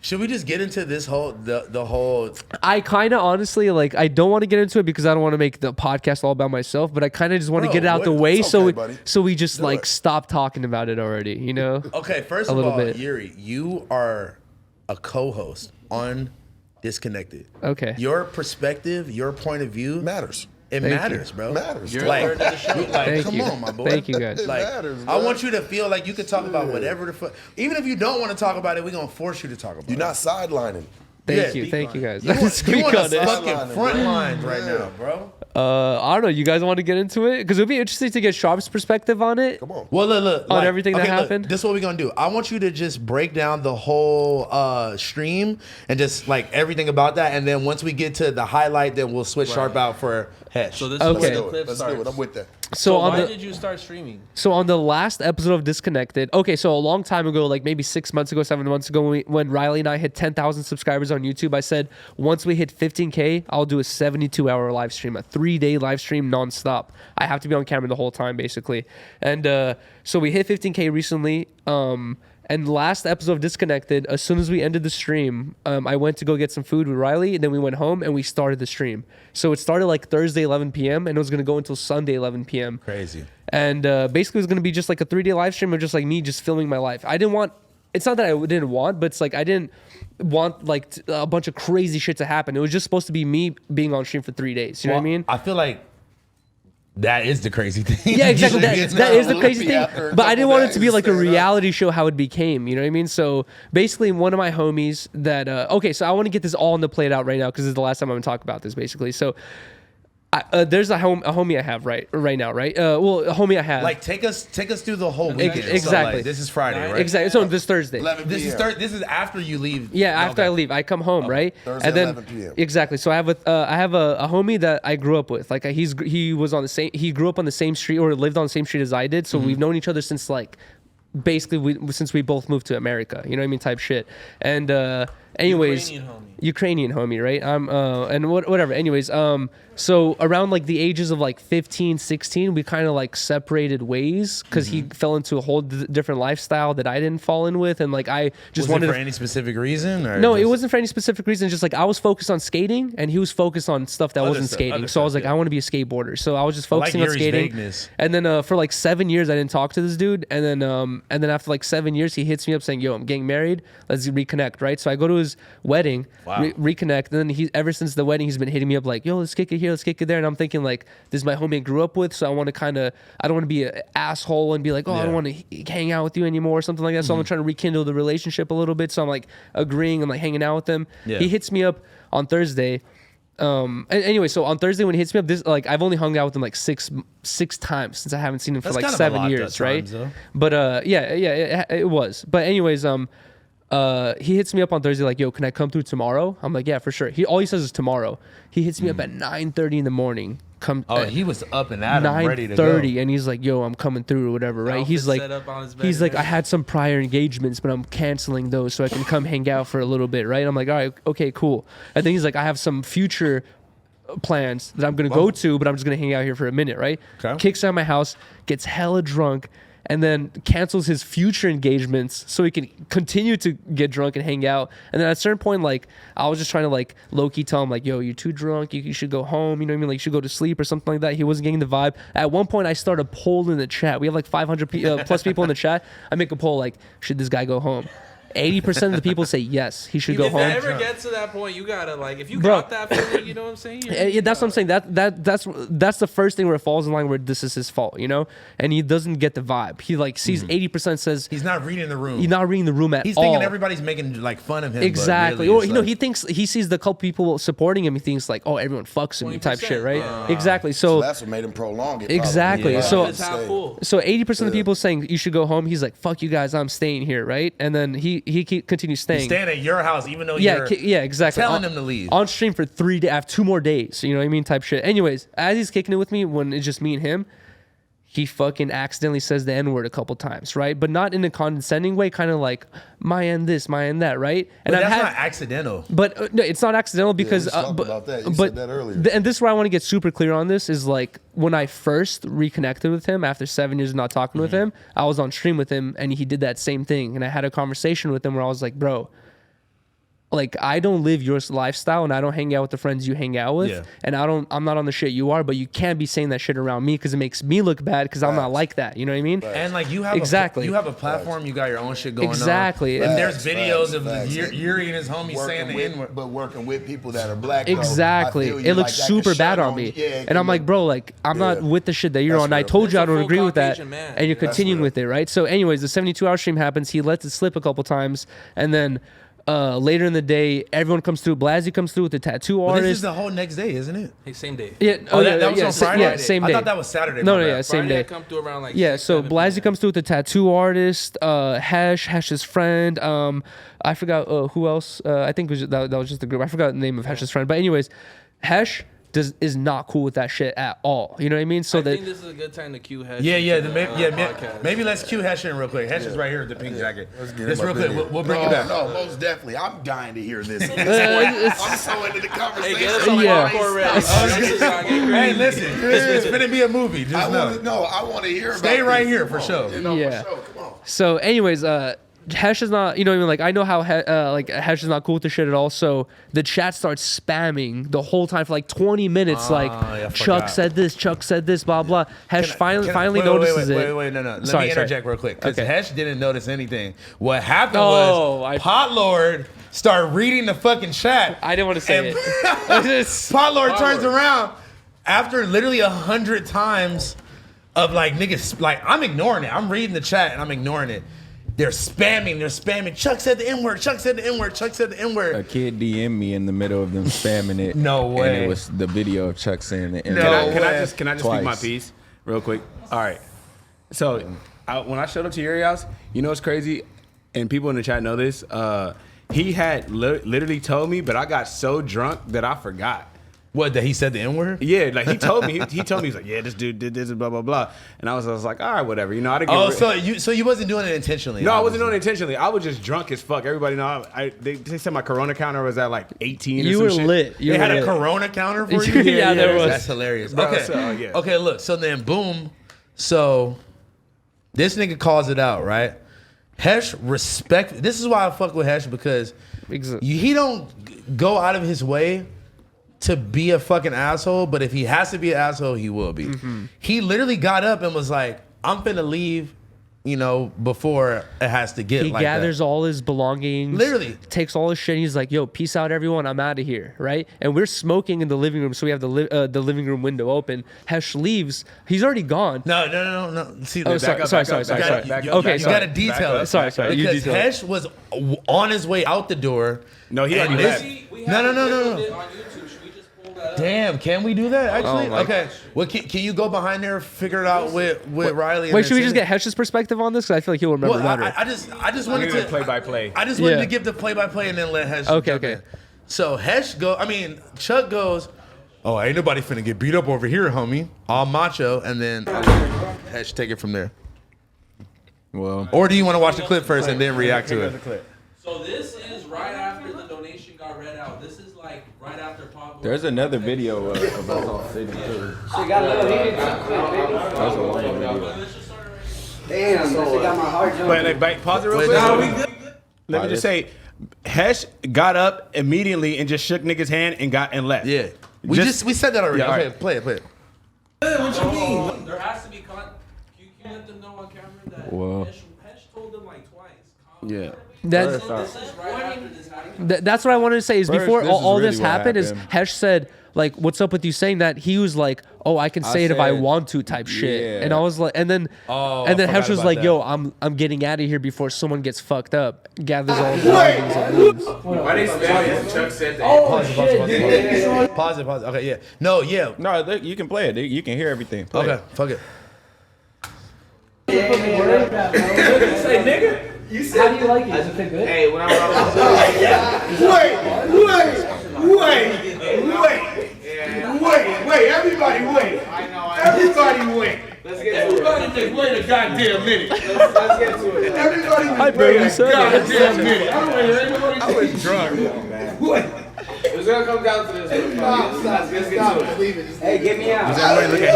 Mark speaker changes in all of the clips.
Speaker 1: Should we just get into this whole the whole?
Speaker 2: I kind of honestly like. I don't want to get into it because I don't want to make the podcast all about myself. But I kind of just want to get it out the way, so we just like stop talking about it already. You know?
Speaker 1: Okay. First of all, Yuriy, you are a co-host on Disconnected.
Speaker 2: Okay.
Speaker 1: Your perspective, your point of view
Speaker 3: matters.
Speaker 1: It matters, bro.
Speaker 3: It matters.
Speaker 1: You're like, come on, my boy.
Speaker 2: Thank you, guys.
Speaker 1: Like,
Speaker 3: matters,
Speaker 1: I want you to feel like you can talk about whatever the fuck. Even if you don't want to talk about it, we're gonna force you to talk about it.
Speaker 3: You're not sidelining.
Speaker 2: Thank you, guys.
Speaker 1: You want on the fucking front lines right now, bro.
Speaker 2: I don't know. You guys want to get into it? Because it would be interesting to get Sharp's perspective on it.
Speaker 3: Come on.
Speaker 1: Well, look.
Speaker 2: On everything that happened.
Speaker 1: This is what we're going to do. I want you to just break down the whole stream and just like everything about that. And then once we get to the highlight, then we'll switch Sharp out for Hesh.
Speaker 4: So this
Speaker 2: Okay.
Speaker 4: is where the clip
Speaker 3: Let's
Speaker 4: starts.
Speaker 3: do it. I'm with that.
Speaker 2: So
Speaker 4: why did you start streaming?
Speaker 2: So on the last episode of Disconnected, okay, so a long time ago, like maybe 6 months ago, 7 months ago, when Riley and I hit 10,000 subscribers on YouTube, I said, once we hit 15K, I'll do a 72-hour live stream, a 3-day live stream nonstop. I have to be on camera the whole time, basically. And so we hit 15K recently. And last episode of Disconnected, as soon as we ended the stream, I went to go get some food with Riley, and then we went home and we started the stream. So it started like Thursday 11 p.m. and it was going to go until Sunday 11 p.m.
Speaker 1: Crazy.
Speaker 2: And basically it was going to be just like a 3-day live stream of just like me just filming my life. I didn't want, it's not that I didn't want, but it's like I didn't want like a bunch of crazy shit to happen. It was just supposed to be me being on stream for 3 days. You know what I mean?
Speaker 1: I feel like that is the crazy thing.
Speaker 2: Yeah, exactly. That is the crazy thing. But I didn't want it to be like a reality show how it became. You know what I mean? So basically, one of my homies that okay, so I want to get this all on the plate out right now because this is the last time I'm gonna talk about this. Basically, so there's a homie I have right now, right? Well, a homie I have.
Speaker 1: Like take us through the whole weekend.
Speaker 2: Exactly.
Speaker 1: So, like, this is Friday, right?
Speaker 2: Exactly. So this Thursday.
Speaker 1: This is after you leave.
Speaker 2: Yeah, after I leave, I come home, right?
Speaker 3: Thursday,
Speaker 2: and then
Speaker 3: 11 p.m.
Speaker 2: Exactly. So I have a homie that I grew up with. Like he grew up on the same street or lived on the same street as I did. So we've known each other since like basically since we both moved to America. You know what I mean? Type shit. And anyways, Ukrainian homie, right? And whatever. Anyways, so around like the ages of like 15, 16, we kind of like separated ways because he fell into a whole different lifestyle that I didn't fall in with, and like I just wanted
Speaker 1: for any specific reason. Or
Speaker 2: no, it wasn't for any specific reason. Just like I was focused on skating, and he was focused on stuff that wasn't
Speaker 1: stuff,
Speaker 2: skating. So I was like, I want to be a skateboarder. So I was just focusing on skating.
Speaker 1: Vagueness.
Speaker 2: And then for like 7 years, I didn't talk to this dude. And then after like 7 years, he hits me up saying, "Yo, I'm getting married. Let's reconnect." Right. So I go to his wedding, reconnect. And then ever since the wedding, he's been hitting me up like, "Yo, let's kick it here, let's kick it there." And I'm thinking like, this is my homie I grew up with, so I want to I don't want to be an asshole and be like, "Oh, I don't want to hang out with you anymore," or something like that. So I'm trying to rekindle the relationship a little bit. So I'm like agreeing and like hanging out with him. Yeah. He hits me up on Thursday. And anyway, so on Thursday when he hits me up, this like I've only hung out with him like six times since I haven't seen him for like 7 years, right? But it was. But anyways, he hits me up on Thursday like, "Yo, can I come through tomorrow?" I'm like, "Yeah, for sure." All he says is tomorrow. He hits me up at 9:30 in the morning.
Speaker 1: He was up and at him, ready to go.
Speaker 2: 9:30, and he's like, "Yo, I'm coming through," or whatever, right? He's like, "I had some prior engagements, but I'm canceling those so I can come hang out for a little bit," right? I'm like, "All right, okay, cool." And then he's like, "I have some future plans that I'm gonna go to, but I'm just gonna hang out here for a minute," right? Okay. Kicks out of my house, gets hella drunk, and then cancels his future engagements so he can continue to get drunk and hang out. And then at a certain point, like, I was just trying to like low-key tell him like, "Yo, you're too drunk, you should go home," you know what I mean? Like, you should go to sleep or something like that. He wasn't getting the vibe. At one point, I started a poll in the chat. We have like 500 plus people in the chat. I make a poll like, should this guy go home? 80% of the people say yes, he should go home.
Speaker 4: If it ever gets to that point, you gotta like, if you got that feeling, you know what I'm saying?
Speaker 2: Yeah, that's what I'm saying. That's the first thing where it falls in line where this is his fault, you know? And he doesn't get the vibe. He like sees 80% says
Speaker 1: he's not reading the room.
Speaker 2: He's not reading the room at all.
Speaker 1: He's thinking everybody's making like fun of him.
Speaker 2: Exactly.
Speaker 1: Really,
Speaker 2: or he thinks he sees the couple people supporting him. He thinks like, "Oh, everyone fucks with me," type shit, right? Exactly. So
Speaker 3: that's what made him prolong it.
Speaker 2: Exactly.
Speaker 3: Yeah.
Speaker 2: So 80% of the people saying you should go home. He's like, "Fuck you guys, I'm staying here," right? And then he continues staying.
Speaker 1: He's staying at your house even though you're
Speaker 2: exactly.
Speaker 1: telling him to leave.
Speaker 2: On stream for 3 days. I have 2 more days. You know what I mean? Type shit. Anyways, as he's kicking it with me, when it's just me and him, he fucking accidentally says the N-word a couple times, right? But not in a condescending way, kind of like, "My end this, my end that," right?
Speaker 1: And that's not accidental.
Speaker 2: But no, it's not accidental because
Speaker 3: we talked about that. You said that earlier.
Speaker 2: And this is where I want to get super clear on this is like when I first reconnected with him after 7 years of not talking with him, I was on stream with him and he did that same thing. And I had a conversation with him where I was like, "Bro, like I don't live your lifestyle and I don't hang out with the friends you hang out with, and I'm not on the shit you are, but you can't be saying that shit around me because it makes me look bad because I'm not like that. You know what I mean?
Speaker 1: And like you have you have a platform, you got your own shit going on.
Speaker 2: Exactly.
Speaker 1: And there's videos of Yuriy and his homies saying the N-word.
Speaker 3: But working with people that are black.
Speaker 2: Exactly. It looks super bad on me. And I'm like, bro, like I'm not with the shit that you're on. I told you I don't agree with that, and you're continuing with it, right? So anyways, the 72-hour stream happens. He lets it slip a couple times, and then later in the day, everyone comes through. Blasey comes through with the tattoo artist.
Speaker 1: This is the whole next day, isn't it?
Speaker 4: Hey, same day.
Speaker 2: Yeah.
Speaker 1: That was on Friday?
Speaker 2: Yeah, same day.
Speaker 1: I thought that was Saturday.
Speaker 2: No, yeah, same
Speaker 4: Friday
Speaker 2: day.
Speaker 4: I come through around like
Speaker 2: so Blasey comes through with the tattoo artist, Hesh's friend. I forgot who else. I think that was just the group. I forgot the name of Hesh's friend. But anyways, Hesh is not cool with that shit at all. You know what I mean? So
Speaker 4: I think this is a good time to cue Hesh.
Speaker 1: Maybe let's cue Hesh in real quick. Hesh is right here with the pink jacket. Just real quick. We'll bring it back.
Speaker 3: No, most definitely. I'm dying to hear this. I'm so into the conversation.
Speaker 4: Hey, get us on
Speaker 1: Hey, listen, it's gonna be a movie. Just know.
Speaker 3: I want to hear about
Speaker 1: Stay right here for
Speaker 3: For
Speaker 1: sure.
Speaker 3: sure. Come on.
Speaker 2: So anyways, Hesh is not, you know what I mean? Like, I know how, like, Hesh is not cool with the shit at all. So the chat starts spamming the whole time for like 20 minutes. Chuck said this, blah, blah. Hesh finally notices it.
Speaker 1: Wait, no. Let me interject real quick. Because Hesh didn't notice anything. What happened was Pot Lord started reading the fucking chat.
Speaker 2: I didn't want to say it.
Speaker 1: Pot Lord turns around after literally 100 times of like niggas, like, I'm ignoring it. I'm reading the chat and I'm ignoring it. They're spamming. Chuck said the N-word. Chuck said the N-word.
Speaker 5: A kid DM'd me in the middle of them spamming it.
Speaker 1: No way.
Speaker 5: And it was the video of Chuck saying the N-word.
Speaker 6: Can I just
Speaker 5: Twice.
Speaker 6: speak my piece real quick? All right. So when I showed up to Yuri's house, you know what's crazy? And people in the chat know this. He had literally told me, but I got so drunk that I forgot.
Speaker 1: What, that he said the N-word?
Speaker 6: Yeah, like he told me. He told me, he's like, yeah, this dude did this and blah blah blah. And I was like, all right, whatever. You know, I didn't.
Speaker 1: So you wasn't doing it intentionally?
Speaker 6: No, I wasn't doing it intentionally. I was just drunk as fuck. Everybody know. They said my Corona counter was at like 18.
Speaker 2: You
Speaker 6: or some
Speaker 2: were
Speaker 6: shit.
Speaker 2: lit.
Speaker 1: They had a Corona counter for you?
Speaker 2: Yeah, there was.
Speaker 1: That's hilarious.
Speaker 6: Bro,
Speaker 1: Okay, okay. Look. So then, boom. So this nigga calls it out, right? Hesh respect. This is why I fuck with Hesh, because he don't go out of his way to be a fucking asshole, but if he has to be an asshole, he will be. He literally got up and was like, I'm finna leave, you know, before it has to get
Speaker 2: he
Speaker 1: like
Speaker 2: gathers all his belongings,
Speaker 1: Literally.
Speaker 2: takes all his shit, and he's like, yo, peace out everyone, I'm out of here, right? And we're smoking in the living room, so we have the living room window open. Hesh leaves, he's already gone.
Speaker 1: No. See,
Speaker 2: sorry.
Speaker 1: Okay, you gotta detail it.
Speaker 2: Sorry.
Speaker 1: Because Hesh was on his way out the door.
Speaker 6: No, he already left.
Speaker 1: No. Damn, can we do that actually? Okay. Well, can you go behind there, figure it out with Riley?
Speaker 2: Wait, should we just get Hesh's perspective on this? Because I feel like he'll remember better.
Speaker 1: I just wanted to
Speaker 6: play-by-play.
Speaker 1: I just wanted to give the play-by-play and then let Hesh.
Speaker 2: Okay.
Speaker 1: So Chuck goes, oh, ain't nobody finna get beat up over here, homie. All macho, and then Hesh take it from there.
Speaker 5: Well,
Speaker 1: or do you want to watch the clip first and then react to it?
Speaker 4: So this is right after the donation got read out. This is like right after Pop.
Speaker 5: there's another video of us all sitting too.
Speaker 7: She got a little heated.
Speaker 5: That's a long video.
Speaker 7: Damn, she got my heart jumping.
Speaker 6: Wait, pause it real quick. Let me just say, Hesh got up immediately and just shook niggas' hand and left.
Speaker 1: Yeah, we said that already.
Speaker 6: Yeah,
Speaker 1: okay,
Speaker 6: right.
Speaker 1: play it.
Speaker 4: What you mean? There has to be you let them know on camera that
Speaker 5: Well.
Speaker 4: Hesh told them like twice.
Speaker 6: Yeah.
Speaker 4: This is right after this happened.
Speaker 2: That's what I wanted to say is
Speaker 5: First,
Speaker 2: before
Speaker 5: this is
Speaker 2: all
Speaker 5: really
Speaker 2: this
Speaker 5: what
Speaker 2: happened is
Speaker 5: happened.
Speaker 2: Hesh said like, what's up with you saying that? He was like, oh, I can say it if I
Speaker 5: said-
Speaker 2: want to type shit.
Speaker 5: Yeah.
Speaker 2: And I was like, and then
Speaker 1: I
Speaker 2: Hesh was
Speaker 1: forgot
Speaker 2: like,
Speaker 1: about
Speaker 2: yo, I'm getting out of here before someone gets fucked up. Gathers all the belongings and leaves.
Speaker 6: Why they spamming? Chuck said that.
Speaker 7: Oh, shit.
Speaker 1: Pause it. Okay, yeah. No, yeah.
Speaker 5: No, look, you can play it. You can hear everything. Play
Speaker 1: Okay,
Speaker 5: it.
Speaker 1: fuck it.
Speaker 7: Say, nigga. How do you like it? Does it fit good?
Speaker 4: Hey, when I was
Speaker 3: Wait, everybody wait. Everybody wait.
Speaker 4: let's get to it.
Speaker 3: Just wait a goddamn minute.
Speaker 4: Let's get to it.
Speaker 3: Everybody
Speaker 2: I barely said it.
Speaker 3: goddamn minute. I was drunk.
Speaker 4: It's gonna come down to this. Let's get to it.
Speaker 7: Hey, get me out.
Speaker 6: Everybody look at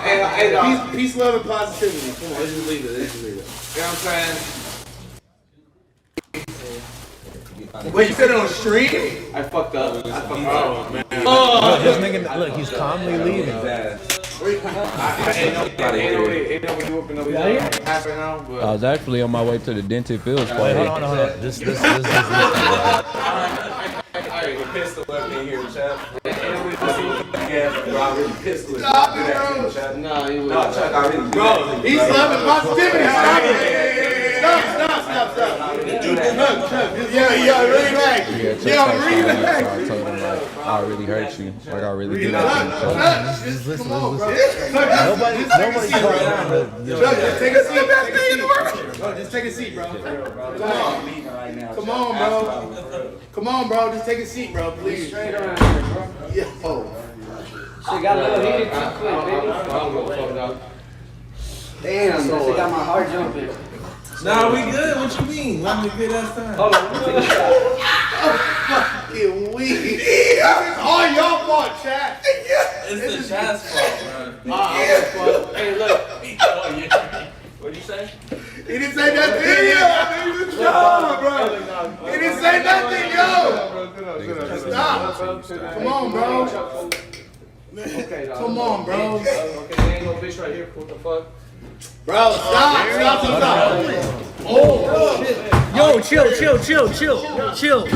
Speaker 6: Hesh.
Speaker 4: Peace, love, and positivity. Come on, let's just leave it. You know what I'm saying?
Speaker 6: Wait, you said it on stream?
Speaker 7: I fucked up.
Speaker 6: Oh, man.
Speaker 1: Look, this nigga, look, he's calmly leaving.
Speaker 5: I was actually on my way to the Dented Fields
Speaker 1: Wait,
Speaker 5: party.
Speaker 1: hold on. This.
Speaker 7: Pistol left in here, Chuck. Pistol.
Speaker 6: Stop it, bro.
Speaker 7: No, he was.
Speaker 6: Bro, he's loving positivity. Stop it. Stop. Yeah, relax. Relax.
Speaker 5: I told him like, I really hurt you. Like I really did.
Speaker 1: Listen. Nobody
Speaker 6: Take a seat. Just take a seat, bro. Come on, bro. Just take a seat, bro, please.
Speaker 7: Straight around here, bro.
Speaker 6: Yo.
Speaker 7: She got a little heated too quick, baby. Damn, so she got my heart jumping.
Speaker 4: Nah, we good. What you mean? Let me get that time.
Speaker 7: Hold on, let me take a shot.
Speaker 6: Fucking weed. It's all your fault, chat.
Speaker 4: It's the chat's fault, bro.
Speaker 7: Hey, look.
Speaker 4: What'd you say?
Speaker 6: He didn't say nothing. Yo, bro. He didn't say nothing, yo. Stop. Come on, bro.
Speaker 7: Okay, dog.
Speaker 6: Come on, bro.
Speaker 7: Okay, there ain't no bitch right here. What the fuck?
Speaker 6: Bro, stop.
Speaker 2: Oh shit. Yo, chill.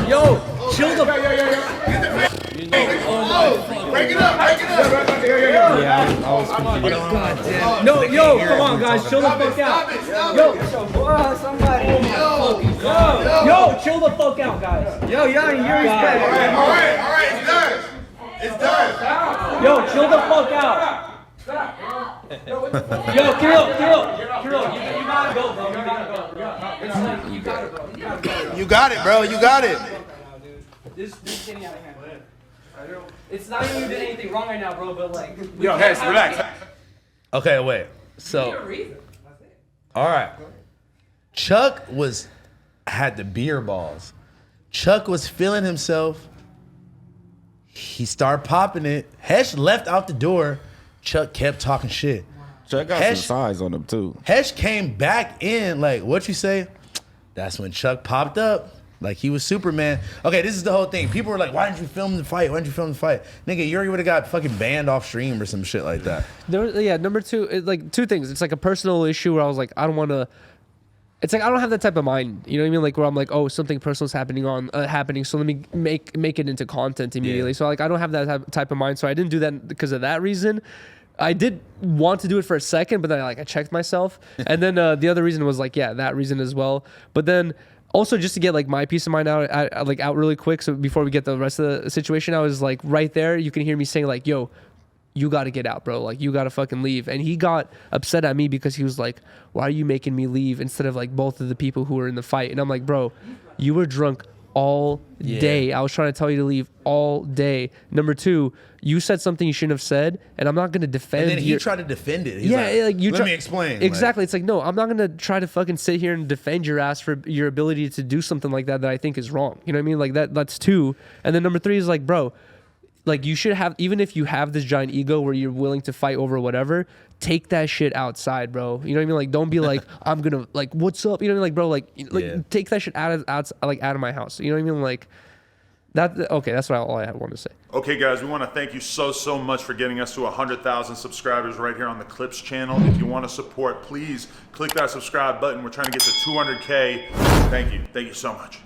Speaker 2: Yo, chill the
Speaker 6: Break it up.
Speaker 5: Yeah, I was confused.
Speaker 2: No, yo, come on guys, chill the fuck out.
Speaker 7: Somebody.
Speaker 2: Yo, chill the fuck out, guys.
Speaker 7: Yo, Yuri's back.
Speaker 6: All right, it's done.
Speaker 2: Yo, chill the fuck out. Yo, Kirill, you gotta go, bro. You gotta go.
Speaker 6: You got it, bro. You got it.
Speaker 2: This is getting out of hand. It's not even doing anything wrong right now, bro, but like.
Speaker 6: Yo, Hesh, relax.
Speaker 1: Okay, wait. So, all right. Chuck had the beer balls. Chuck was feeling himself. He started popping it. Hesh left out the door. Chuck kept talking shit.
Speaker 5: Chuck got
Speaker 1: Hesh-
Speaker 5: some size on him too.
Speaker 1: Hesh came back in, like, what you say? That's when Chuck popped up. Like he was Superman. Okay, this is the whole thing. People were like, why didn't you film the fight? Nigga, Yuriy would have got fucking banned off stream or some shit like that.
Speaker 2: Number two, like two things. It's like a personal issue where I was like, I don't want to. It's like I don't have that type of mind. You know what I mean? Like where I'm like, oh, something personal is happening, so let me make it into content immediately.
Speaker 1: Yeah.
Speaker 2: So like I don't have that type of mind. So I didn't do that because of that reason. I did want to do it for a second, but then I checked myself, and then the other reason was like, yeah, that reason as well. But then also just to get like my peace of mind out really quick. So before we get the rest of the situation, I was like right there. You can hear me saying like, yo, you got to get out, bro. Like you got to fucking leave. And he got upset at me because he was like, why are you making me leave instead of like both of the people who were in the fight? And I'm like, bro, you were drunk all day. I was trying to tell you to leave all day. Number two, you said something you shouldn't have said, and I'm not going to defend.
Speaker 1: And then he tried to defend it. He's
Speaker 2: like you.
Speaker 1: Let me explain.
Speaker 2: Exactly. It's like, no, I'm not going to try to fucking sit here and defend your ass for your ability to do something like that I think is wrong. You know what I mean? Like that's two. And then number three is like, bro, like you should have, even if you have this giant ego where you're willing to fight over whatever, take that shit outside, bro. You know what I mean? Like, don't be like, I'm gonna like, what's up? You know what I mean? Like, bro, like take that shit out of my house. You know what I mean? Like that. Okay, that's all I want to say.
Speaker 8: Okay, guys, we want to thank you so much for getting us to 100,000 subscribers right here on the Clips channel. If you want to support, please click that subscribe button. We're trying to get to 200K. Thank you so much.